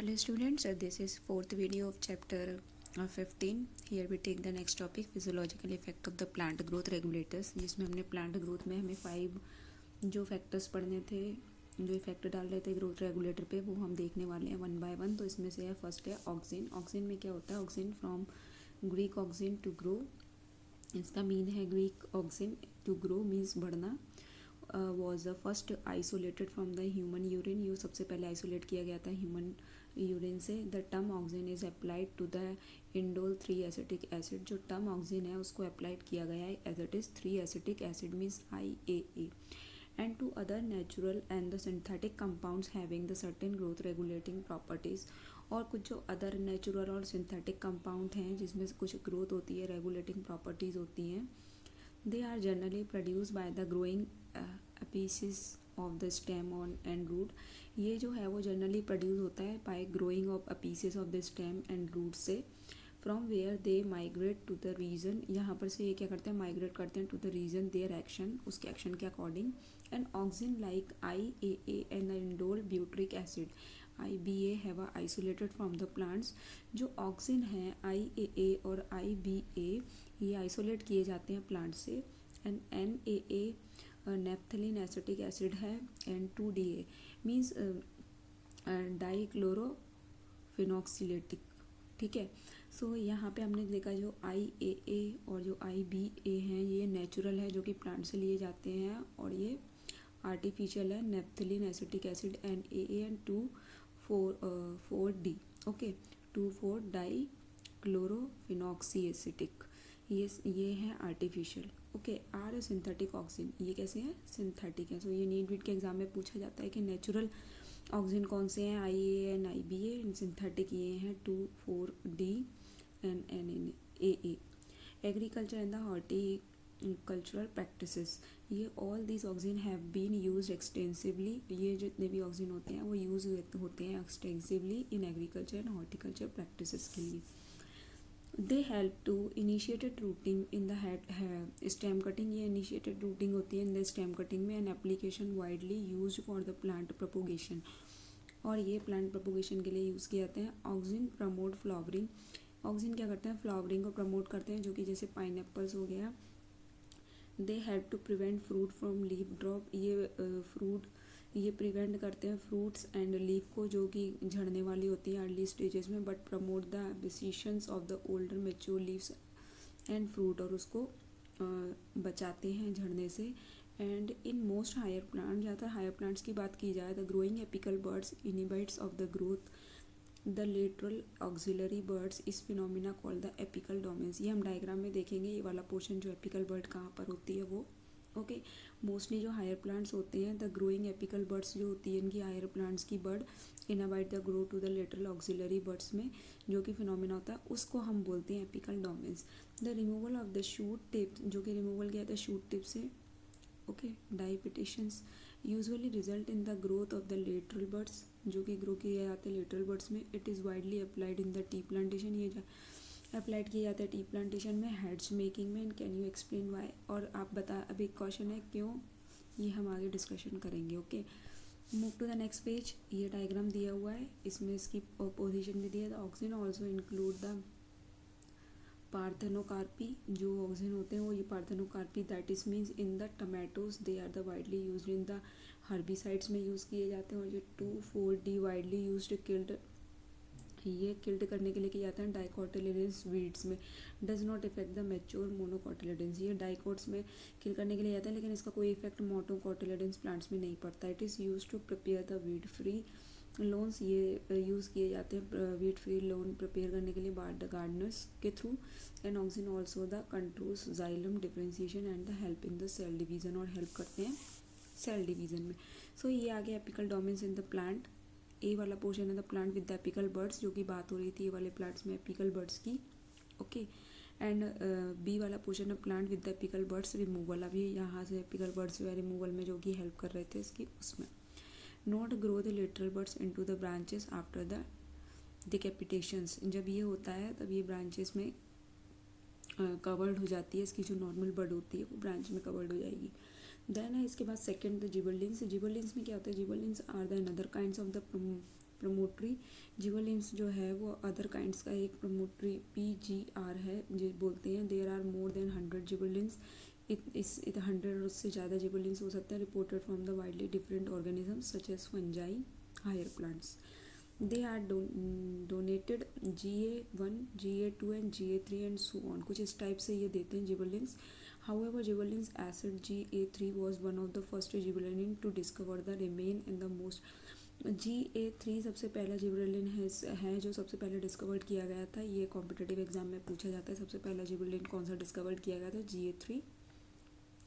Hello students, this is fourth video of chapter 15. Here we take the next topic, physiological effect of the plant growth regulators, जिसमें हमने plant growth में हमें 5 जो factors पढ़ने थे, जो इफेक्ट डाल रहे थे ग्रोथ रेगुलेटर पे, वो हम देखने वाले हैं वन बाय वन। तो इसमें से है फर्स्ट है ऑक्सिन। ऑक्सिन में क्या होता है? ऑक्सिन फ्रॉम ग्रीक ऑक्सिन टू ग्रो, इसका मीन है ग्रीक ऑक्सिन टू ग्रो मीन्स बढ़ना। Was the first isolated from the human urine, ये सबसे पहले आइसोलेट किया गया था ह्यूमन यूरिन से। The term auxin is applied to the indole 3 acetic acid, जो टर्म ऑक्सिन है उसको अप्लाइड किया गया है as it is 3 acetic acid means IAA and to other natural and the synthetic compounds having the certain growth regulating properties। और कुछ जो other natural और सिंथेटिक कंपाउंड हैं जिसमें से कुछ ग्रोथ होती है, रेगुलेटिंग प्रॉपर्टीज़ होती हैं। They are generally produce by the growing apices of the stem on and root, ये जो है वो जनरली प्रोड्यूस होता है by growing of apices of the stem and root से। From where they migrate to the region, यहाँ पर से ये क्या करते हैं? माइग्रेट करते हैं to the region their action, उसके एक्शन के according. And auxin like IAA and the indole butyric acid IBA have isolated from the plants. जो ऑक्सिन है IAA और IBA ये आइसोलेट किए जाते हैं प्लांट से। And NAA naphthalene acetic acid है। एंड 2DA मीन्स डाइक्लोरोफिनॉक्सिलेटिक, ठीक है। सो यहाँ पे हमने देखा जो IAA और जो IBA हैं ये नेचुरल है, जो कि प्लांट से लिए जाते हैं, और ये आर्टिफिशियल है, naphthalene acetic acid NAA and 2,4,4D, okay, 2,4 dichlorophenoxy acetic, ये है artificial, okay. Or synthetic auxin, ये कैसे हैं? सिंथेटिक है। सो ये नीट बीट के एग्जाम में पूछा जाता है कि नेचुरल ऑक्सिन कौन से हैं? IAA and IBA, and synthetic ये हैं 2,4D and NAA। Agriculture and the horticultural practices, ये all this auxin have been used extensively, ये जितने भी ऑक्सिन होते हैं वो यूज होते हैं extensively in agriculture and horticulture practices के लिए। They help to initiated rooting in the stem cutting, ये इनिशिएटेड रूटिंग होती है इन द स्टेम कटिंग में। An application widely use for the plant propagation, और ये प्लांट प्रोपोगेशन के लिए यूज़ किए जाते हैं। ऑक्सिन प्रमोट फ्लावरिंग, ऑक्सिन क्या करते हैं? फ्लावरिंग को प्रमोट करते हैं, जो कि जैसे पाइनएप्पल्स हो गया। They help to prevent fruit from leaf drop, ये फ्रूट ये प्रिवेंट करते हैं फ्रूट्स एंड लीफ को, जो कि झड़ने वाली होती है अर्ली स्टेजेस में। But promote the abscissions of the older mature leaves and fruit, और उसको बचाते हैं झड़ने से। And in most higher plant, ज़्यादातर हायर प्लांट्स की बात की जाए, the growing apical buds inhibits of the growth the lateral axillary buds इस phenomena called the apical dominance. ये हम डायग्राम में देखेंगे, ये वाला पोर्शन जो एपिकल बर्ड कहाँ पर होती है वो, ओके। मोस्टली जो हायर प्लांट्स होते हैं, द ग्रोइंग एपिकल बर्ड्स जो होती है इनकी हायर प्लांट्स की bird invite the grow to the lateral axillary birds में जो कि फिनोमिना होता है उसको हम बोलते हैं apical dominance. The removal of the shoot tip, जो कि रिमूवल किया था शूट टिप से, okay, decapitations usually result in the growth of the lateral buds, जो कि ग्रो किए जाते हैं लेटरल बर्ड्स में। It is widely applied in the tea plantation, ये अप्लाइड किया जाता है टी प्लांटेशन में, हेड्स मेकिंग में। And can you explain why, और आप बता, अभी क्वेश्चन है क्यों, ये हम आगे डिस्कशन करेंगे, okay. Move to the next page, ये डायग्राम दिया हुआ है, इसमें इसकी पोजीशन भी दिया है। Auxin also include the parthenocarpy, जो ऑक्सिन होते हैं वो ये parthenocarpy, that is means in the tomatoes, they are the widely use in the herbicides में यूज़ किए जाते हैं। और ये 2,4D वाइडली यूज किल्ड, ये किल्ड करने के लिए किया जाता है डाइकोटिलेडन्स वीड्स में। Does not effect the mature monocotyledons, ये डाइकोट्स में किल करने के लिए जाता है, लेकिन इसका कोई इफेक्ट मोनोकोटिलेडन्स प्लांट्स में नहीं पड़ता। It is use to prepare the weed free lawns, ये यूज़ किए जाते हैं वीड फ्री लोन प्रिपेयर करने के लिए गार्डनर्स के through. And auxin also the controls xylem differentiation and the help in the cell division, और हेल्प करते हैं सेल डिवीजन में। सो ये आ गया apical dominance in the plant. A वाला पोर्शन है the plant with the apical buds, जो कि बात हो रही थी ए वाले प्लांट्स में एपिकल बर्ड्स की, ओके। एंड बी वाला पोर्शन है plant with the apical birds removal, अभी यहाँ से एपिकल बर्ड्स जो है रिमूवल में जो कि हेल्प कर रहे थे इसकी, उसमें। Not grow the lateral buds into the branches after the decapitations, जब ये होता है तब ये ब्रांचेस में कवर्ड हो जाती है, इसकी जो नॉर्मल बर्ड होती है वो ब्रांच में कवर्ड हो जाएगी। देन है इसके बाद सेकंड द जिबरलिंस। जिबरलिंस में क्या होता है? Gibberellins are the another kinds of the promotory gibberellins जो है वो अदर काइंड्स का एक प्रमोटरी PGR है जो बोलते हैं। There are more than 100 gibberellins, इस 100 और उससे ज़्यादा जिबरलिन्स हो सकते हैं reported from the widely different organisms such as fungi, higher plants. They are donated GA1, GA2 and GA3 and so on. कुछ इस टाइप से ये देते हैं gibberellins. However, Gibberellins acid GA3 was one of the first gibberellin to discover the remain in the most। GA3 सबसे पहला gibberellin है जो सबसे पहले डिस्कवर्ड किया गया था। ये कॉम्पिटिटिव एग्जाम में पूछा जाता है, सबसे पहला जिबरेलिन कौन सा डिस्कवर्ड किया गया था, GA3।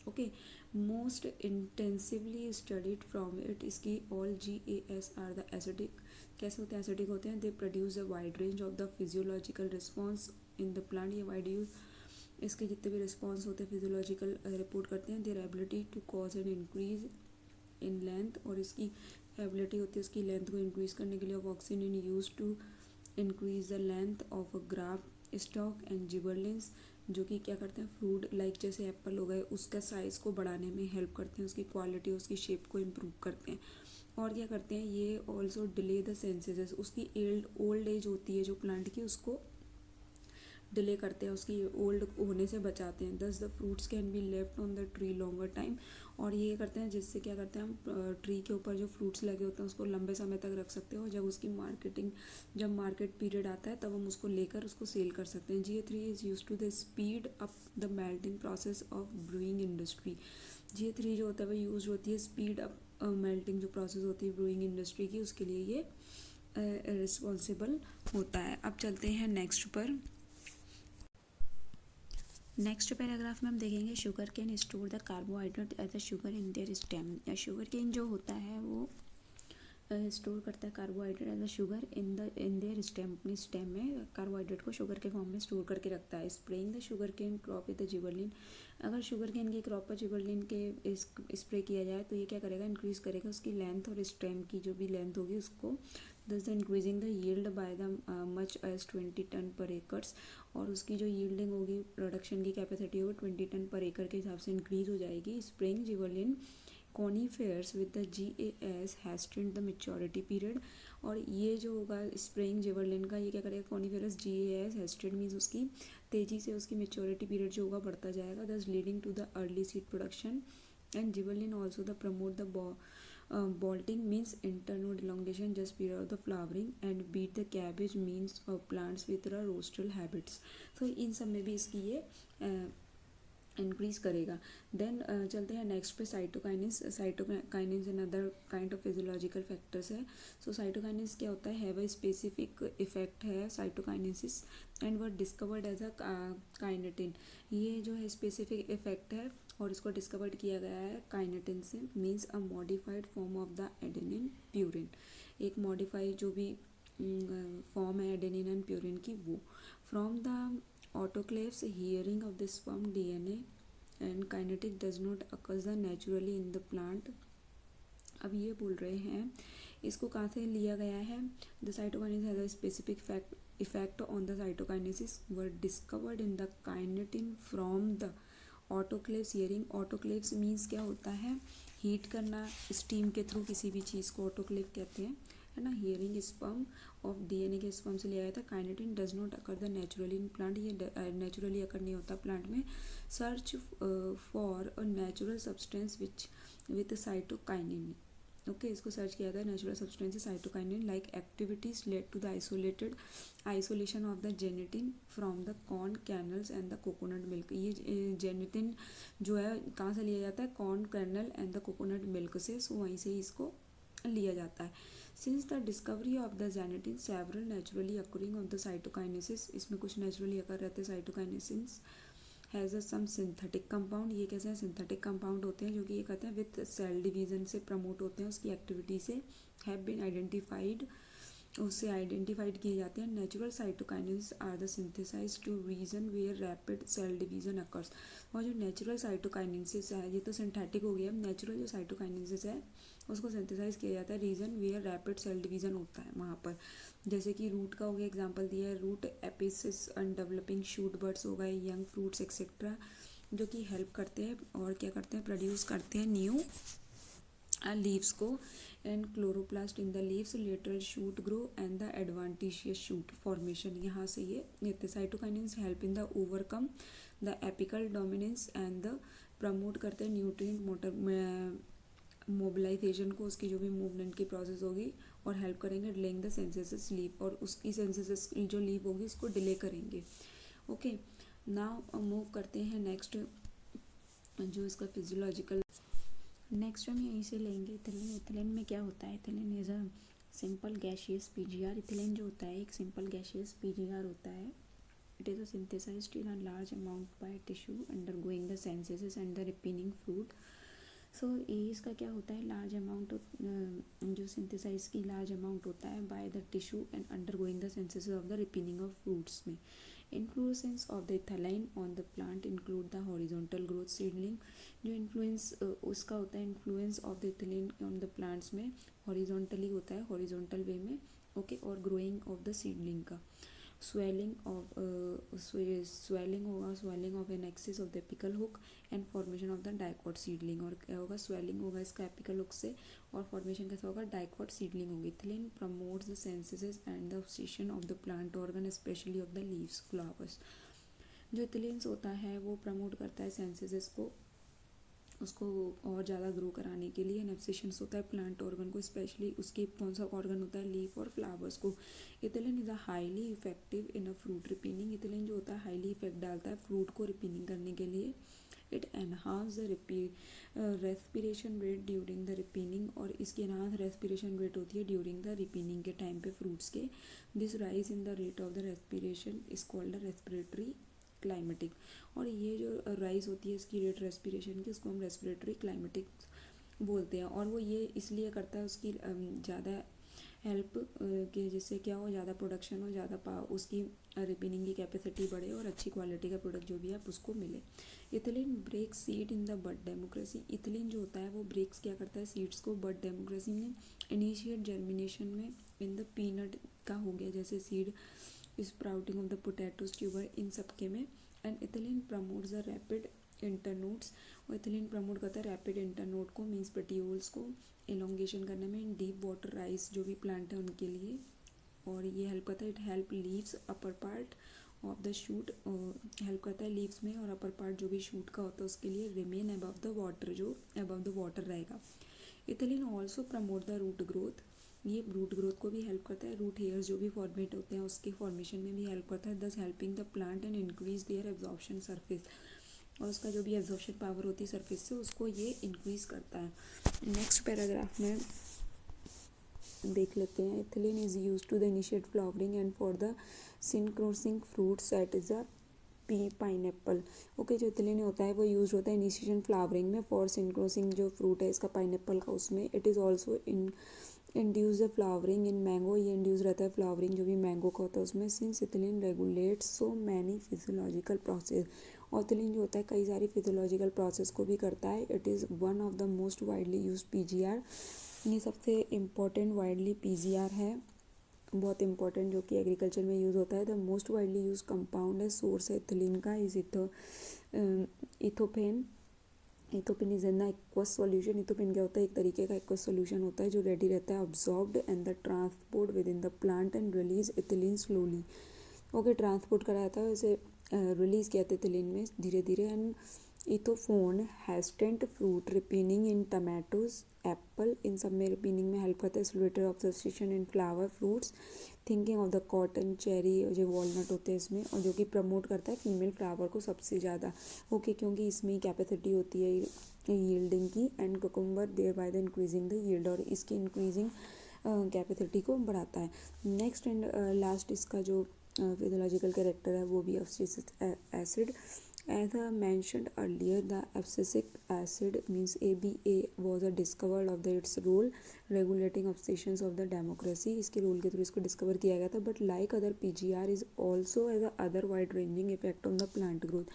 Okay, most intensively studied from it, इसकी all GAS are the acidic. कैसे होते हैं, एसिडिक होते हैं। They produce a wide range of the physiological response in the plant. ये वाइड यूज इसके जितने भी रिस्पॉन्स होते हैं फिजियोलॉजिकल रिपोर्ट करते हैं। Their ability to cause an increase in length, और इसकी एबिलिटी होती है उसकी लेंथ को इंक्रीज करने के लिए। Of oxygen in use to increase the length of a graph stock and gibberellins, जो कि क्या करते हैं, फ्रूट लाइक जैसे एप्पल हो गए उसका साइज़ को बढ़ाने में हेल्प करते हैं, उसकी क्वालिटी उसकी शेप को इम्प्रूव करते हैं। और क्या करते हैं ये ऑल्सो डिले द सेंसेस, उसकी ओल्ड एज होती है जो प्लांट की उसको डिले करते हैं, उसकी ओल्ड होने से बचाते हैं। दस the fruits can be left on the tree longer time, और ये करते हैं जिससे क्या करते हैं हम ट्री के ऊपर जो फ्रूट्स लगे होते हैं उसको लंबे समय तक रख सकते हैं, और जब उसकी जब मार्केट पीरियड आता है तब हम उसको लेकर उसको सेल कर सकते हैं। GA3 is use to the speed up the melting process of brewing industry. GA3 जो होता है वो यूज होती है स्पीड अप मेल्टिंग जो प्रोसेस होती है ब्रूइंग इंडस्ट्री की, उसके लिए ये रिस्पॉन्सिबल होता है। अब चलते हैं नेक्स्ट पर। नेक्स्ट पैराग्राफ में हम देखेंगे sugar cane store the carbohydrate as a sugar in their stem. Sugar cane जो होता है वो स्टोर करता है carbohydrate as a sugar in their stem, अपनी स्टेम में कार्बोहाइड्रेट को शुगर के फॉर्म में स्टोर करके रखता है। Spraying the sugar cane crop with the gibberellin, अगर शुगर कैन की क्रॉप पर जिबरलिन के स्प्रे किया जाए तो ये क्या करेगा, इंक्रीज़ करेगा उसकी लेंथ और स्टेम की जो भी लेंथ होगी उसको। Thus the increasing the yield by the much as 20 ton per acres, और उसकी जो यील्डिंग होगी प्रोडक्शन की कैपेसिटी होगी 20 टन पर एकड़ के हिसाब से इंक्रीज हो जाएगी। Spraying gibberellin conifers with the GAS hastened the maturity period, और ये जो होगा स्प्रेइंग जिबरलिन का ये क्या करेगा, कॉनीफेयरस GAS हैस्टेंड मीन्स उसकी तेज़ी से उसकी मेच्योरिटी पीरियड जो होगा बढ़ता जाएगा, thus leading to the early seed production. And gibberellin also the promote the bolting means internode elongation just period of the flowering, and beat the cabbage means plants with the rostral habits। so इन सब में भी इसकी ये increase करेगा। Then चलते हैं next पे cytokinins. Cytokinins another kind of physiological factors है। सो साइटोकाइनिस क्या होता है, हैव अ स्पेसिफिक इफेक्ट है cytokinesis and were discovered as a kinetin. ये जो है स्पेसिफिक इफेक्ट है और इसको डिस्कवर्ड किया गया है काइनेटिन से, means a modified form of the adenine purine. एक मॉडिफाइड जो भी फॉर्म है एडेनिन एंड प्यूरिन की वो। From the autoclaves hearing of the sperm DNA and kinetic does not occur naturally in the plant। अब ये बोल रहे हैं इसको कहाँ से लिया गया है, the cytokinesis has a specific effect on the cytokinesis were discovered in the kinetin from the autoclaves herring. Autoclaves means क्या होता है, हीट करना स्टीम के थ्रू किसी भी चीज़ को ऑटोक्लेव कहते हैं, है ना। हियरिंग स्पर्म ऑफ DNA के स्पर्म से लिया गया था। Kinetin does not occur the naturally in plant, ये नेचुरली अकर नहीं होता प्लांट में। Search for a natural substance which with cytokinin. Okay, इसको सर्च किया था नेचुरल सब्सटेंस से cytokinin like activities led to the isolation of the zeatin from the corn kernels and the coconut milk. ये zeatin जो है कहाँ से लिया जाता है, corn kernel and the coconut milk से, सो वहीं से इसको लिया जाता है। Since the discovery of the zeatin several naturally occurring of the cytokinesis, इसमें कुछ नेचुरली अकर रहते हैं cytokinesis has a some synthetic compound. ये कैसे हैं, सिंथेटिक कंपाउंड होते हैं जो कि ये कहते हैं विथ सेल डिवीजन से प्रमोट होते हैं, उसकी एक्टिविटी से हैव बीन आइडेंटिफाइड, उससे आइडेंटिफाइड किए जाते हैं। Natural cytokinesis are the synthesize to region where rapid cell division occurs. और जो नेचुरल साइटोकाइनेसिस है, ये तो सिंथेटिक हो गया, नेचुरल जो साइटोकाइनेसिस है उसको सिंथेसाइज किया जाता है region where rapid cell division होता है वहाँ पर। जैसे कि रूट का हो गया, एग्जांपल दिया है, root apices and developing shoot birds हो गए, यंग फ्रूट्स एक्सेट्रा, जो कि हेल्प करते हैं और क्या करते हैं, प्रोड्यूस करते हैं न्यू लीव्स को and chloroplast in the leaves, lateral shoot grow and the adventitious shoot formation. यहाँ से ये cytokinins help in the overcome the apical dominance and the promote करते हैं न्यूट्रिएंट मोटर मोबिलाइजेशन को, उसकी जो भी मूवमेंट की प्रोसेस होगी, और हेल्प करेंगे डिलेइंग द सेंसेस स्लीप, और उसकी सेंसेस जो लीप होगी उसको डिले करेंगे। ओके, नाउ मूव करते हैं नेक्स्ट जो इसका फिजियोलॉजिकल। नेक्स्ट हम यहीं से लेंगे इथिलीन। इथिलीन में क्या होता है? Ethylene is a simple gaseous PGR. Ethylene जो होता है एक सिंपल गैशियस पीजीआर होता है। It is a synthesized in a large amount by tissue undergoing the senescence and the ripening fruit. So ये इसका क्या होता है, लार्ज अमाउंट जो सिंथेसाइज की लार्ज अमाउंट होता है by the tissue and undergoing the senescence of the ripening of fruits में। Influence of the ethylene on the plant include the horizontal growth seedling. जो इन्फ्लुएंस उसका होता है, influence of the ethylene on the plants में horizontally होता है, horizontal way में। Okay, और ग्रोइंग ऑफ द सीडलिंग का swelling of swelling होगा, swelling of an axis of the apical hook and formation of the dicot seedling। और क्या होगा, swelling होगा इसका apical hook से, और formation कैसा होगा, dicot seedling होगी। Ethylene promotes the synthesis and the abscission of the plant organ especially of the leaves, flowers। जो इथिलीन्स होता है वो प्रमोट करता है सेंसेसिस को, उसको और ज़्यादा ग्रो कराने के लिए। एब्सिशंस होता है प्लांट ऑर्गन को, स्पेशली उसके कौन सा ऑर्गन होता है, लीफ और फ्लावर्स को। Ethylene is a highly effective in a fruit ripening. Ethylene जो होता है हाईली इफेक्ट डालता है फ्रूट को रिपीनिंग करने के लिए। It enhance the respiration rate during the ripening, और इसकी एनहांस रेस्पिरेशन रेट होती है ड्यूरिंग द रिपीनिंग के टाइम पे फ्रूट्स के। This rise in the rate of the respiration is called the respiratory climatic. और ये जो राइज होती है इसकी रेट रेस्पिरेशन की, उसको हम रेस्पिरेटरी क्लाइमेटिक बोलते हैं। और वो ये इसलिए करता है उसकी ज़्यादा हेल्प कि जिससे क्या हो, ज़्यादा प्रोडक्शन हो, ज़्यादा उसकी रिपीनिंग की कैपेसिटी बढ़े और अच्छी क्वालिटी का प्रोडक्ट जो भी आप उसको मिले। Ethylene break seed in the bud democracy. Ethylene जो होता है वो ब्रेक्स क्या करता है, सीड्स को बड डेमोक्रेसी में। इनिशिएट जर्मिनेशन में इन द पीनट का हो गया जैसे seed, sprouting of the potatoes tuber, इन सब के में। And ethylene promotes the rapid internodes. और इथिलीन प्रमोट करता है रैपिड इंटरनोड को, मीन्स पेटियोल्स को एलोंगेशन करने में, इन डीप वाटर राइस जो भी प्लांट है उनके लिए। और ये हेल्प करता है, it help leaves upper part of the shoot, help करता है लीव्स में और अपर पार्ट जो भी शूट का होता है उसके लिए, रिमेन अबव द वाटर, जो अबव द वाटर रहेगा। Ethylene also promote the root growth. ये रूट ग्रोथ को भी हेल्प करता है, रूट हेयर्स जो भी फॉर्मेट होते हैं उसके फॉर्मेशन में भी हेल्प करता है, दस helping the plant and increase their absorption surface. और उसका जो भी एब्जॉर्प्शन पावर होती है सरफेस से उसको ये इंक्रीज करता है। नेक्स्ट पैराग्राफ में देख लेते हैं, ethylene is use to the initiate flowering and for the synchronising fruits at is a pineapple. Okay, जो इथिलीन होता है वो यूज होता है इनिशिएशन फ्लावरिंग में, फॉर सिनक्रोसिंग जो फ्रूट है इसका पाइनएप्पल का उसमें। It is also in induce the flowering in mango. ये इंड्यूस रहता है फ्लावरिंग जो भी मैंगो का होता है उसमें। Since ethylene regulates so many physiological process. और इथिलीन जो होता है कई सारी फिजियोलॉजिकल प्रोसेस को भी करता है। It is one of the most widely use PGR. ये सबसे इम्पॉर्टेंट वाइडली पीजीआर है, बहुत इंपॉर्टेंट, जो कि एग्रीकल्चर में यूज़ होता है। The most widely use compound है, सोर्स है इथिलीन का, is ethephon. Ethephon is in the aqueous solution. Ethephon क्या होता है, एक तरीके का एक्वस सॉल्यूशन होता है जो रेडी रहता है absorbed and the transport with in the plant and release ethylene slowly. Okay, transport कराया था वैसे, रिलीज किया था इथिलीन में धीरे धीरे। And ethephon hastens fruit ripening in tomatoes, apple, इन सब में रिपीनिंग में हेल्प करता है। Accelerator of substitution in flower fruits, thinking of the cotton, cherry, जो वॉलनट होते हैं इसमें, और जो कि प्रमोट करता है फीमेल फ्लावर को सबसे ज़्यादा। ओके, क्योंकि इसमें कैपेसिटी होती है यील्डिंग की। And cucumber there by the increasing the yield, और इसकी इंक्रीजिंग कैपेसिटी को बढ़ाता है। नेक्स्ट एंड लास्ट इसका जो फिजियोलॉजिकल कैरेक्टर है वो भी abscisic acid. As I mentioned earlier, the abscisic acid means ABA was a discovered of its role regulating abscissions of the democracy। इसके रोल के थ्रू इसको डिस्कवर किया गया था। But like other PGR is also as a other wide ranging effect on the plant growth।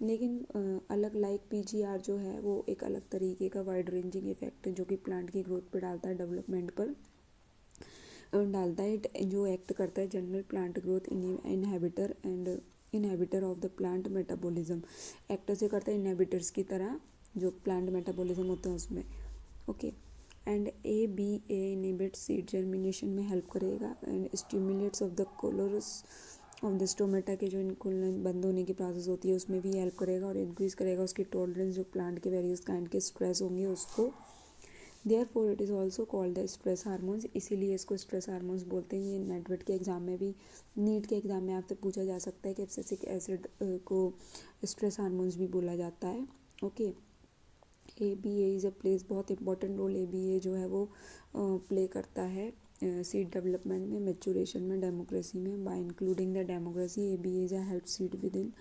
लेकिन अलग like PGR जो है वो एक अलग तरीके का वाइड रेंजिंग इफेक्ट जो कि प्लांट की ग्रोथ पर डालता है, डेवलपमेंट पर डालता है, जो एक्ट करता है general plant growth inhibitor and inhibitor of the plant metabolism. Act से करता है इनहेबिटर्स की तरह जो प्लांट मेटाबॉलिज्म होते हैं उसमें। Okay, and ABA inhibit seed germination में हेल्प करेगा and stimulates of the closure of the stomata के जो इनकुलन बंद होने की प्रोसेस होती है उसमें भी हेल्प करेगा और इंक्रीज़ करेगा उसकी टॉलरेंस जो प्लांट के वेरियस काइंड के स्ट्रेस होंगे उसको। Therefore it is also called the stress hormones, इसीलिए इसको स्ट्रेस हार्मोन्स बोलते हैं। ये नेटवेट के एग्जाम में भी, नीट के एग्जाम में आपसे पूछा जा सकता है कि एब्सिसिक एसिड को स्ट्रेस हार्मोन्स भी बोला जाता है। Okay, ABA is a place, बहुत इंपॉर्टेंट रोल ABA जो है वो प्ले करता है सीड डेवलपमेंट में, मेचूरेशन में, डेमोक्रेसी में। Bye including the democracy ABA is a help seed with in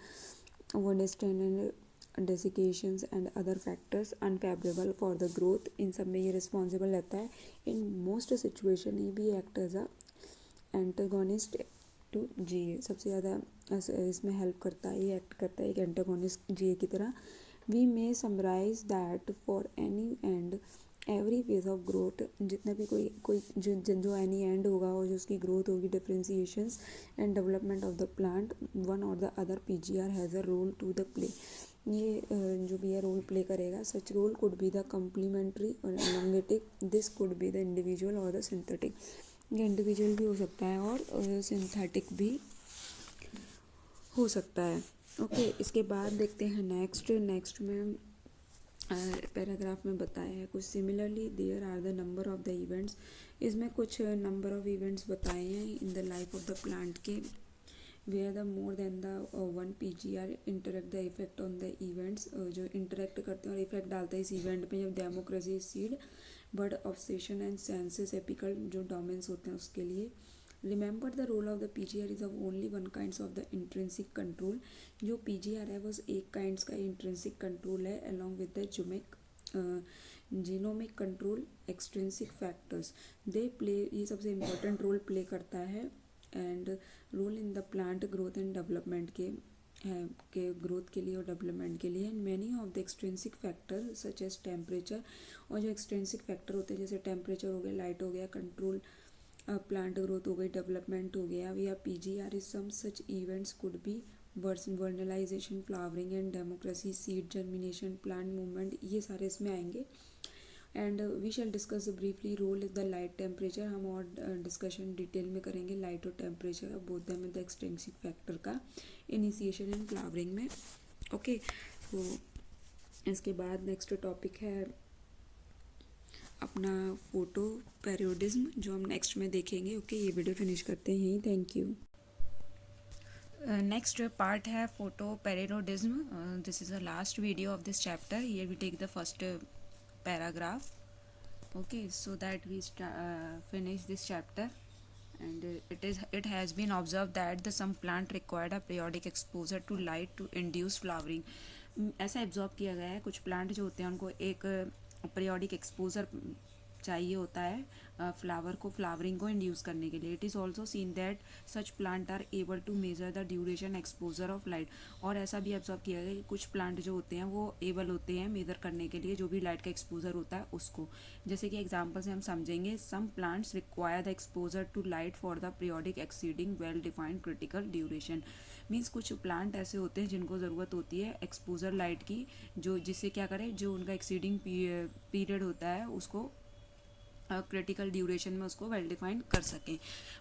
understand and desiccations and other factors unfavorable for the growth, इन सब में ये रिस्पॉन्सिबल रहता है। इन मोस्ट सिचुएशन ये भी act as a antagonist to GA, सबसे ज़्यादा इसमें हेल्प करता है, ये एक्ट करता है एक एंटागोनिस्ट GA की तरह। We may summarise that for any and every phase of growth, जितना भी कोई जो एनी एंड होगा और जो उसकी ग्रोथ होगी, differentiations and development of the plant, one और the other PGR has a role to the play, ये जो भी है रोल प्ले करेगा। Such role could be the complementary और एलोंगेटिक, this could be the individual और द सिंथेटिक, ये इंडिविजुअल भी हो सकता है और सिंथेटिक भी हो सकता है। ओके, इसके बाद देखते हैं नेक्स्ट में पैराग्राफ में बताया है कुछ similarly there are the number of the events, इसमें कुछ नंबर ऑफ इवेंट्स बताए हैं in the life of the plant के, where the more than the one PGR interact the effect on the events, जो इंटरेक्ट करते हैं और effect डालते हैं इस इवेंट पे, जब democracy seed bird obsession and senses apical जो डोमेन्स होते हैं उसके लिए। Remember the role of the PGR is of only one kinds of the intrinsic control, जो PGR है बस एक काइंड्स का इंट्रेंसिक कंट्रोल है along with the genomic control extrinsic factors they play, ये सबसे इम्पोर्टेंट रोल प्ले करता है and role in the plant growth and development के ग्रोथ के लिए और डेवलपमेंट के लिए। And many of the extrinsic factor such as temperature, और जो एक्सट्रेंसिक फैक्टर होते हैं जैसे टेम्परेचर हो गया, लाइट हो गया, कंट्रोल प्लांट ग्रोथ हो गई, डेवलपमेंट हो गया, या PGR is some such events could be vernalisation, flowering and democracy, seed germination, plant movement, ये सारे इसमें आएंगे। And we shall discuss briefly role is the light temperature, हम और डिस्कशन डिटेल में करेंगे लाइट और temperature both them the extrinsic factor का इनिशिएशन एंड फ्लावरिंग में। ओके, तो इसके बाद नेक्स्ट टॉपिक है अपना फोटो पेरियोडिज्म, जो हम नेक्स्ट में देखेंगे। ओके, ये वीडियो फिनिश करते हैं यहीं, थैंक यू। नेक्स्ट पार्ट है photoperiodism, this is the last video of this chapter, here we take the first paragraph. Okay, so that we finish this chapter, and it has been observed that some plant required a periodic exposure to light to induce flowering. ऐसा absorb किया गया है कुछ plant जो होते हैं उनको एक पीरियोडिक एक्सपोजर चाहिए होता है फ्लावर को, फ्लावरिंग को इंड्यूस करने के लिए। It is also seen that such plant are able to measure the duration exposure of light, और ऐसा भी ऑब्जर्व किया गया कि कुछ प्लांट जो होते हैं वो एबल होते हैं मेजर करने के लिए जो भी लाइट का एक्सपोजर होता है उसको। जैसे कि एग्जाम्पल से हम समझेंगे, some plants require the exposure to light for the periodic exceeding well defined critical duration, means कुछ प्लांट ऐसे होते हैं जिनको ज़रूरत होती है एक्सपोजर लाइट की, जो जिससे क्या करें, जो उनका एक्सीडिंग पीरियड होता है उसको क्रिटिकल ड्यूरेशन में उसको वेल डिफाइंड कर सकें।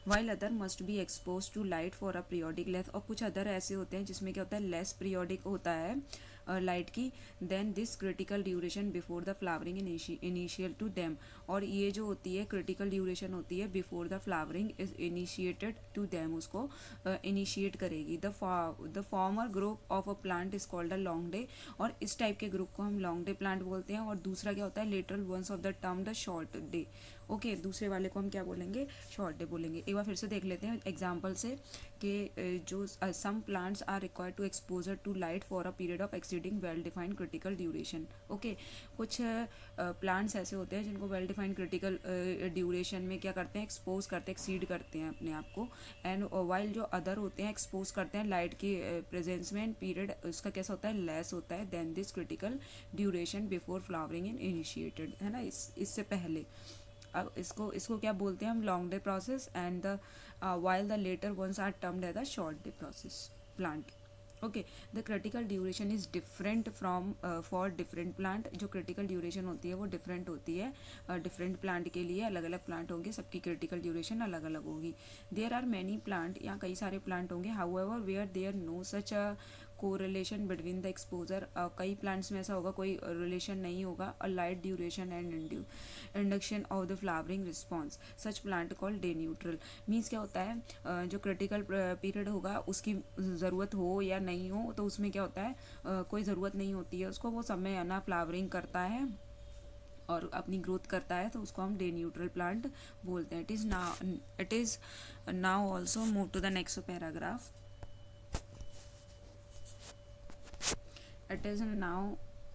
While other must be expose to light for a periodic length, और कुछ अदर ऐसे होते हैं जिसमें क्या होता है लेस पीरियोडिक होता है लाइट की, then this critical duration before the flowering initial to them, और ये जो होती है क्रिटिकल ड्यूरेशन होती है before the flowering is initiated to them, उसको इनिशिएट करेगी। The former group of a plant is called a long day, और इस टाइप के ग्रुप को हम लॉन्ग डे प्लांट बोलते हैं, और दूसरा क्या होता है lateral ones of the term the short day. Okay, दूसरे वाले को हम क्या बोलेंगे, शॉर्ट डे बोलेंगे। एक बार फिर से देख लेते हैं एग्जाम्पल से कि जो some plants are required to exposure to light for a period of exceeding well defined critical duration. Okay, कुछ प्लांट्स ऐसे होते हैं जिनको वेल डिफाइंड क्रिटिकल ड्यूरेशन में क्या करते हैं, एक्सपोज करते हैं, एक्सीड करते हैं अपने आप को, एंड वाइल जो अदर होते हैं एक्सपोज करते हैं लाइट की प्रेजेंस में, एंड पीरियड उसका कैसा होता है, लेस होता है then this critical duration before flowering in initiated, है ना, इससे पहले। अब इसको क्या बोलते हैं हम, long day process, and the while the latter ones are termed as the short day process plant. Okay, the critical duration is different from for different plant. जो क्रिटिकल ड्यूरेशन होती है वो डिफरेंट होती है डिफरेंट प्लांट के लिए। अलग अलग प्लांट होंगे, सबकी क्रिटिकल ड्यूरेशन अलग अलग होगी। देयर आर मैनी प्लांट, यहाँ कई सारे प्लांट होंगे, however where there no such correlation between the exposure. कई प्लांट्स में ऐसा होगा कोई रिलेशन नहीं होगा। A light duration and induction of the flowering response, such plant called day neutral. Means क्या होता है, जो क्रिटिकल पीरियड होगा उसकी ज़रूरत हो या नहीं हो तो उसमें क्या होता है, कोई ज़रूरत नहीं होती है उसको, वो समय है ना फ्लावरिंग करता है और अपनी ग्रोथ करता है, तो उसको हम डे न्यूट्रल प्लांट बोलते हैं। It is now also move to the next paragraph. It is now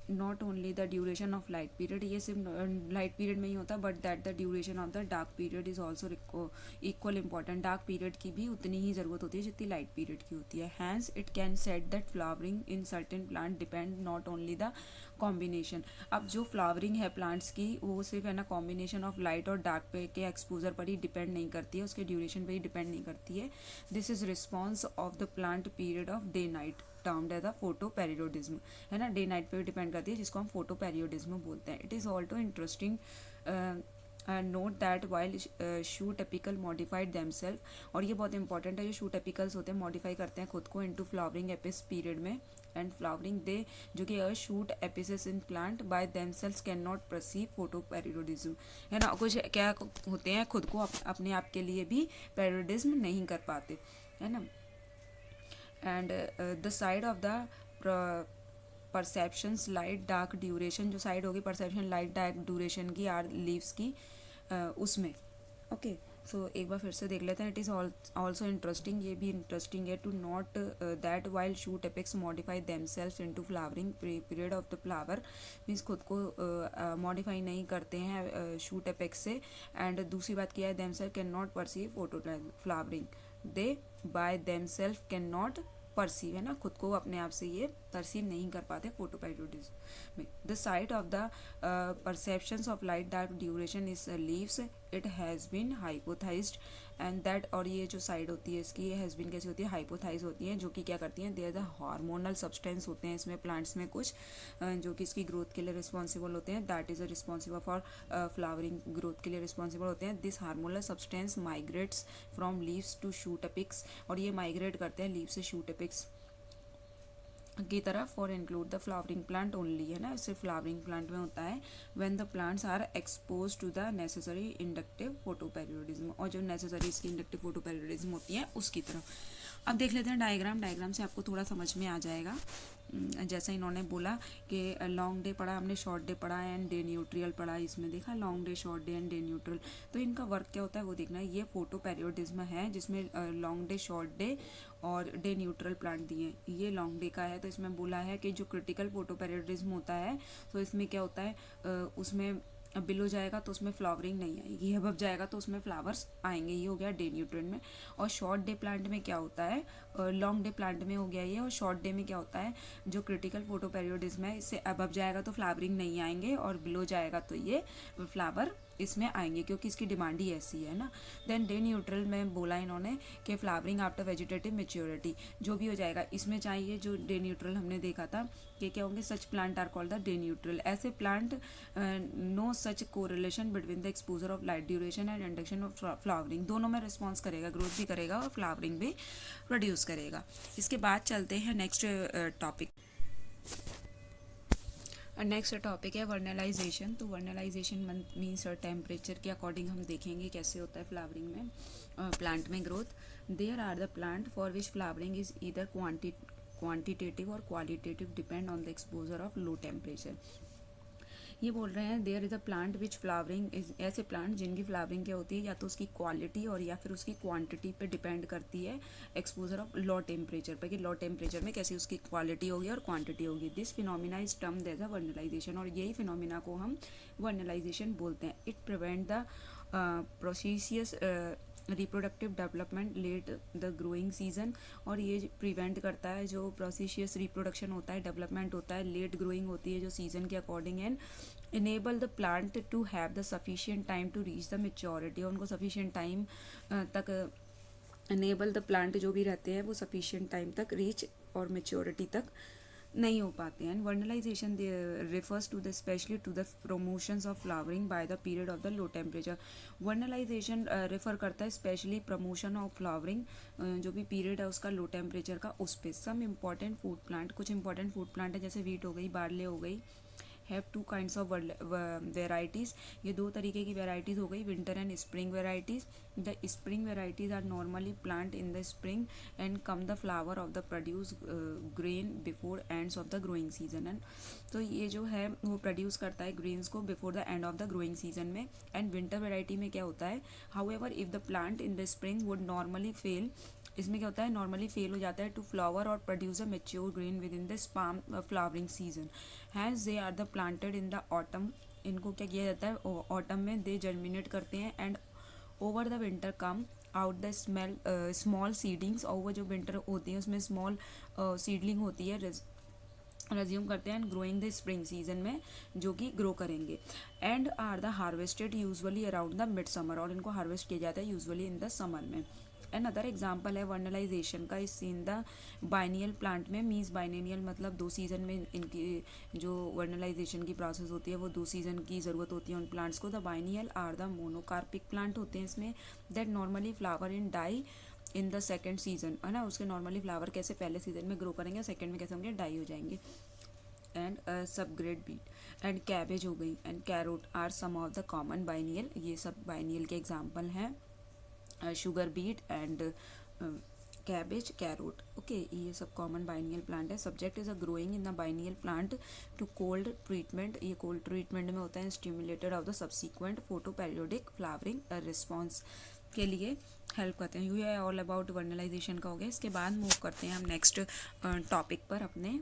not only the duration of light period, ये सिर्फ लाइट पीरियड में ही होता है, but that the duration of the dark period is also equal important. Dark period की भी उतनी ही ज़रूरत होती है जितनी लाइट पीरियड की होती है। Hence it can set that flowering in certain plant depend not only the combination. अब जो फ्लावरिंग है प्लांट्स की वो सिर्फ है ना कॉम्बिनेशन ऑफ लाइट और डार्क पे के एक्सपोजर पर ही डिपेंड नहीं करती है, उसके ड्यूरेशन पर ही डिपेंड नहीं करती है। This is response of the plant period of day night termed as a photoperiodism, है ना, डे नाइट पे भी डिपेंड करती है, जिसको हम फोटो पेरियोडिज्म बोलते हैं। It is also interesting note that while shoe typical modified themself, और ये बहुत इंपॉर्टेंट है, जो शू टिपिकल्स होते हैं मॉडिफाई करते हैं खुद को इनटू फ्लावरिंग एपिस पीरियड में एंड फ्लावरिंग दे, जो कि shoot apices in plant by themselves can not perceive photoperiodism, है ना। कुछ क्या होते हैं खुद को अपने आप के लिए भी पेरियोडिज्म नहीं कर पाते, है ना। And the side of the perceptions light dark duration, जो साइड होगी परसेप्शन लाइट डार्क ड्यूरेशन की आर लीव्स की उसमें। ओके, सो एक बार फिर से देख लेते हैं। इट इज़ ऑल्सो इंटरेस्टिंग, ये भी इंटरेस्टिंग है, to note that while shoot apices modify themselves into flowering period of the flower, means खुद को मॉडिफाई नहीं करते हैं शूट एपिक्स से। एंड दूसरी बात क्या है, themself can not perceive photo flowering, they by themself can not perceive, है ना, खुद को अपने आप से ये परसीव नहीं कर पाते फोटो पेरियोडिज्म में। The site of the perceptions of light dark duration is leaves, it has been hypothesised and that, और ये जो साइड होती है इसकी, ये हैज़ बीन कैसी होती है, हाइपोथाइज होती है, जो कि क्या करती हैं, देयर द हार्मोनल सब्सटेंस होते हैं इसमें प्लांट्स में कुछ जो कि इसकी ग्रोथ के लिए रिस्पॉन्सिबल होते हैं, that is a responsible for flowering, growth के लिए रिस्पॉन्सिबल होते हैं। This hormonal substance migrates from leaves to shoot apices, और ये माइग्रेट करते हैं लीव से शूट एपिक्स की तरफ, for include the flowering plant only, है ना, सिर्फ फ्लावरिंग प्लांट में होता है। When the plants are expose to the necessary inductive photoperiodism, और जो नेसेसरी इसकी इंडक्टिव फोटो पेरियोडिज्म होती है उसकी तरफ। अब देख लेते हैं डायग्राम से आपको थोड़ा समझ में आ जाएगा। जैसा इन्होंने बोला कि लॉन्ग डे पढ़ा हमने, शॉर्ट डे पढ़ा एंड डे न्यूट्रल पढ़ा, इसमें देखा long day, short day and day neutral, तो इनका वर्क क्या होता है वो देखना है। ये फोटो पेरियोडिज्म है जिसमें लॉन्ग डे, शॉर्ट डे और डे न्यूट्रल प्लांट दिए। ये लॉन्ग डे का है, तो इसमें बोला है कि जो क्रिटिकल फोटो पेरियोडिज्म होता है तो इसमें क्या होता है, उसमें बिलो जाएगा तो उसमें फ्लावरिंग नहीं आएगी, अबव जाएगा तो उसमें फ्लावर्स आएंगे, ये हो गया डे न्यूट्रल में। और शॉर्ट डे प्लांट में क्या होता है, लॉन्ग डे प्लांट में हो गया ये, और शॉर्ट डे में क्या होता है, जो क्रिटिकल फोटो पेरियोडिज्म है इससे अबव जाएगा तो फ्लावरिंग नहीं आएंगे और बिलो जाएगा तो ये फ्लावर इसमें आएंगे, क्योंकि इसकी डिमांड ही ऐसी है ना। देन डे न्यूट्रल में बोला इन्होंने कि फ्लावरिंग आफ्टर वेजिटेटिव मेच्योरिटी, जो भी हो जाएगा इसमें चाहिए। जो डे न्यूट्रल हमने देखा था कि क्या होंगे, such plant are called the day neutral, ऐसे plant no such correlation between the exposure of light duration and induction of flowering, दोनों में रिस्पॉन्स करेगा, ग्रोथ भी करेगा और फ्लावरिंग भी प्रोड्यूस करेगा। इसके बाद चलते हैं नेक्स्ट टॉपिक। नेक्स्ट टॉपिक है वर्नलाइजेशन। तो वर्नलाइजेशन मीन्स टेम्परेचर के अकॉर्डिंग हम देखेंगे कैसे होता है फ्लावरिंग में, प्लांट में growth. There are the plant for which flowering is either quantitative और qualitative, depend on the exposure of low temperature. ये बोल रहे हैं there is a plant which flowering is, ऐसे प्लांट जिनकी फ्लावरिंग क्या होती है, या तो उसकी क्वालिटी और या फिर उसकी क्वांटिटी पे डिपेंड करती है एक्सपोजर ऑफ लो टेम्परेचर पे, कि लो टेम्परेचर में कैसी उसकी क्वालिटी होगी और क्वांटिटी होगी। This phenomena is termed as a vernalization, और यही फिनोमिना को हम वर्नलाइजेशन बोलते हैं। It prevent the precocious reproductive development late the growing season, और ये प्रिवेंट करता है जो प्रोसेसियस रिप्रोडक्शन होता है, डेवलपमेंट होता है, लेट ग्रोइंग होती है जो सीजन के according, and enable the plant to have the sufficient time to reach the maturity, उनको सफिशिएंट टाइम तक इनेबल द प्लांट जो भी रहते हैं वो सफिशिएंट टाइम तक रीच और मेच्योरिटी तक नहीं हो पाते हैं. Vernalisation refers to the especially to the promotions of flowering by the period of the low temperature. Vernalization refer करता है स्पेशली प्रमोशन ऑफ फ्लावरिंग जो भी पीरियड है उसका लो टेम्परेचर का उस पे. सम इम्पॉर्टेंट फूड प्लांट, कुछ इंपॉर्टेंट फूड प्लांट है जैसे वीट हो गई, बार्ले हो गई, have two kinds of varieties. ये दो तरीके की वेराइटीज़ हो गई, winter and spring varieties. The spring varieties are normally plant in the spring and come the flower of the produce grain before ends of the growing season. And तो ये जो है वो प्रोड्यूस करता है ग्रेन्स को before the end of the growing season में. And winter variety में क्या होता है, however if the plant in the spring would normally fail, इसमें क्या होता है नॉर्मली फेल हो जाता है टू फ्लावर और produce a mature grain within the span flowering season. Has they are the planted in the autumn, इनको क्या किया जाता है ऑटम में दे जर्मिनेट करते हैं. And over the winter come out the small seedlings, और जो विंटर होती है उसमें स्मॉल सीडलिंग होती है रज्यूम करते हैं and growing the spring season में जो कि ग्रो करेंगे. And are the harvested usually around the mid summer, और इनको हार्वेस्ट किया जाता है यूजुअली इन द समर में. एंड अदर एग्जाम्पल है वर्नलाइजेशन का is in the biennial plant में. मीन्स बाइनियल मतलब दो सीज़न में इनकी जो वर्नलाइजेशन की प्रोसेस होती है वो दो सीज़न की ज़रूरत होती है उन प्लांट्स को. The biennial are the monocarpic plant होते हैं इसमें that normally flower in die in the second season, है ना. उसके नॉर्मली फ्लावर कैसे पहले सीजन में ग्रो करेंगे, सेकेंड में कैसे होंगे, डाई हो जाएंगे. And subgrade beet and cabbage हो गई and carrot are some of the common biennial, ये सब बाइनियल के एग्जाम्पल हैं. Sugar beet and cabbage, carrot, okay, ये सब कॉमन बाइनियल प्लांट है. Subject is a growing in the biennial plant to cold treatment, ये कोल्ड ट्रीटमेंट में होता है. Stimulated of the subsequent photoperiodic flowering response के लिए हेल्प करते हैं. ये ऑल अबाउट वर्नलाइजेशन का हो गया. इसके बाद मूव करते हैं हम नेक्स्ट टॉपिक पर. अपने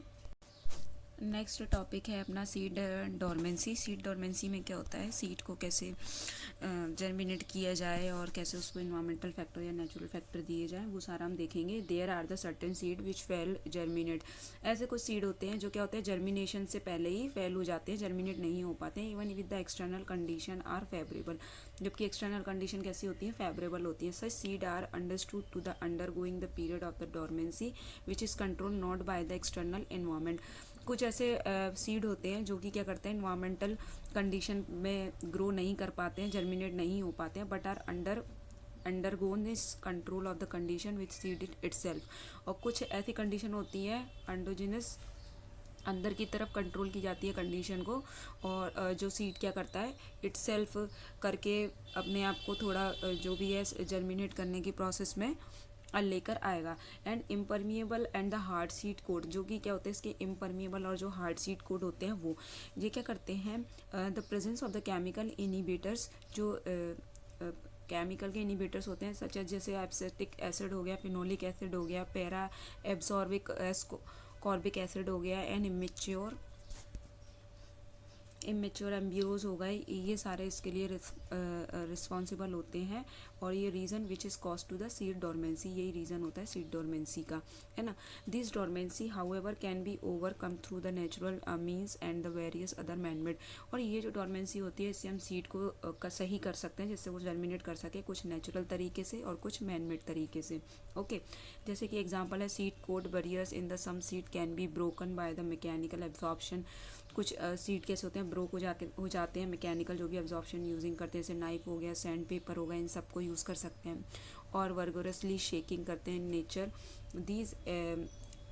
नेक्स्ट टॉपिक है अपना सीड डोरमेंसी. सीड डोरमेंसी में क्या होता है, सीड को कैसे जर्मिनेट किया जाए और कैसे उसको इन्वायरमेंटल फैक्टर या नेचुरल फैक्टर दिए जाए, वो सारा हम देखेंगे. There are the certain seed which fail germinate, ऐसे कुछ सीड होते हैं जो क्या होते हैं जर्मिनेशन से पहले ही फेल हो जाते हैं, जर्मिनेट नहीं हो पाते हैं. Even with the external condition are favourable, जबकि एक्सटर्नल कंडीशन कैसी होती है, फेवरेबल होती है. Such seed are understood to the undergoing the period of the dormancy which is control not by the external environment. कुछ ऐसे सीड होते हैं जो कि क्या करते हैं इन्वायरमेंटल कंडीशन में ग्रो नहीं कर पाते हैं, जर्मिनेट नहीं हो पाते हैं, but are undergone this control of the condition which seed itself. और कुछ ऐसी कंडीशन होती है एंडोजिनस, अंदर की तरफ कंट्रोल की जाती है कंडीशन को, और जो सीड क्या करता है इटसेल्फ करके अपने आप को थोड़ा जो भी है जर्मिनेट करने की प्रोसेस में लेकर आएगा. And impermeable and the hard seed code, जो कि क्या होते हैं इसके इम्परमिएबल और जो हार्ड सीड कोड होते हैं वो ये क्या करते हैं, the presence of the chemical inhibitors, जो केमिकल के इनिबिटर्स होते हैं सच एज जैसे एब्सिटिक एसिड हो गया, फिनोलिक एसिड हो गया, पैरा एब्सॉर्बिक कॉर्बिक एसिड हो गया, एंड इमेच्योर एम्ब्यूरोज हो गए, ये सारे इसके लिए रिस्पॉन्सिबल होते हैं. और ये reason which is cause to the seed dormancy, यही रीज़न होता है सीड डोरमेंसी का, है ना. This dormancy however can be overcome through the natural means and the various other manmade. और ये जो डोरमेंसी होती है इससे हम सीड को सही कर सकते हैं जिससे वो जर्मिनेट कर सके, कुछ नेचुरल तरीके से और कुछ मैनमेड तरीके से. ओके, जैसे कि एग्जाम्पल है seed coat barriers in the some seed can be broken by the mechanical absorption. कुछ सीड कैसे होते हैं ब्रोक हो जाते हैं मैकेनिकल जो भी एब्जॉर्प्शन यूजिंग करते हैं, जैसे नाइफ हो गया, सैंड पेपर हो गया, इन सबको यूज़ कर सकते हैं. और वर्गोरसली शेकिंग करते हैं nature. These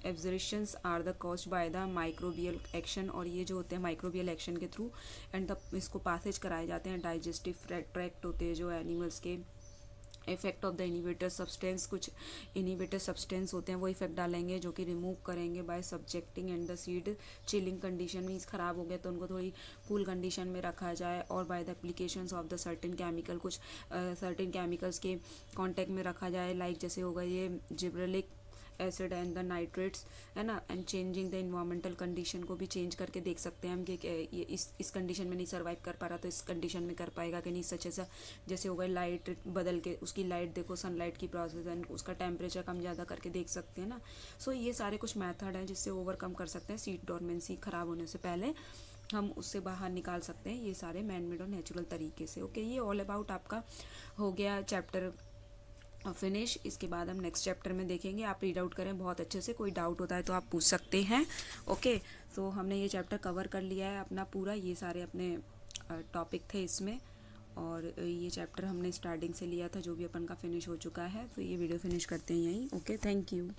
abrasions are the caused by the microbial action, और ये जो होते हैं माइक्रोबियल एक्शन के थ्रू एंड इसको पासेज कराए जाते हैं. डाइजेस्टिव ट्रैक्ट होते हैं जो एनिमल्स के, इफेक्ट ऑफ द इनिवेटर सब्सटेंस, कुछ इनिवेटर सब्सटेंस होते हैं वो इफेक्ट डालेंगे जो कि रिमूव करेंगे by subjecting and the seed chilling condition. Means ख़राब हो गया तो उनको थोड़ी कूल कंडीशन में रखा जाए. और by the applications of the certain chemical, कुछ सर्टेन केमिकल्स के कांटेक्ट में रखा जाए, लाइक जैसे होगा ये gibberellic acid and the nitrates, है ना. And changing the environmental condition को भी चेंज करके देख सकते हैं हम कि ये इस कंडीशन में नहीं सर्वाइव कर पा रहा तो इस कंडीशन में कर पाएगा कि नहीं. सच ऐसा जैसे होगा लाइट बदल के उसकी लाइट देखो, सनलाइट की प्रोसेस एंड उसका टेम्परेचर कम ज़्यादा करके देख सकते हैं ना. सो ये सारे कुछ मेथड हैं जिससे ओवरकम कर सकते हैं सीड डोरमेंसी ख़राब होने से पहले हम उससे बाहर निकाल सकते हैं, ये सारे मैन मेड और नेचुरल तरीके से. ओके, ये ऑल अबाउट आपका हो गया चैप्टर फिनिश। इसके बाद हम नेक्स्ट चैप्टर में देखेंगे। आप रीड आउट करें बहुत अच्छे से, कोई डाउट होता है तो आप पूछ सकते हैं। ओके, तो हमने ये चैप्टर कवर कर लिया है अपना पूरा, ये सारे अपने टॉपिक थे इसमें, और ये चैप्टर हमने स्टार्टिंग से लिया था जो भी अपन का फिनिश हो चुका है। तो ये वीडियो फिनिश करते हैं यहीं। Okay, thank you.